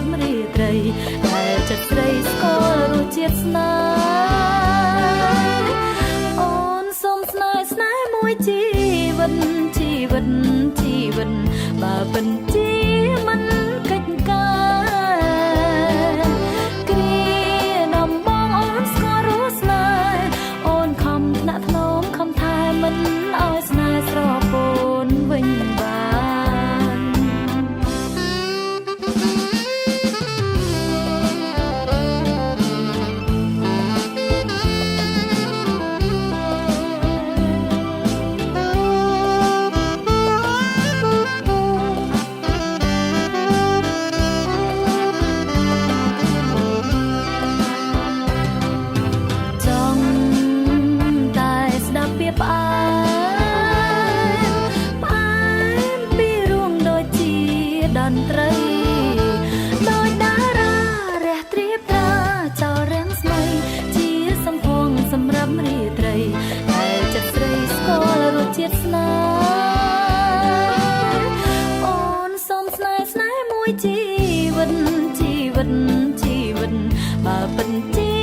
រាប់រាត្រីតែចិត្តស្រីស្គាល់រសជាតិស្នេហ៍អូនសូមស្នេហ៍ស្នេហ៍មួយជីវិតជីវិតជីវិតបើពិនជាមិនកិច្ចការគ្រាដំបងអូនស្គាល់រសស្នេហ៍អូនខំថ្នាក់ថ្នមខំថែមិនឲ្យស្នេហ៍ស្រពូនវិញបានផ្អែមពីរួមដូចជាតន្ត្រីដោយតារារះត្រៀបត្រាចោលរាំងស្មៃជាសំភងសម្រាប់រាត្រីតែចិត្តស្រីស្គាល់រសជាតិស្នេហ៍អូនសូមស្នេហ៍ស្នេហ៍មួយជីវិតជីវិតជីវិតបើពិនជា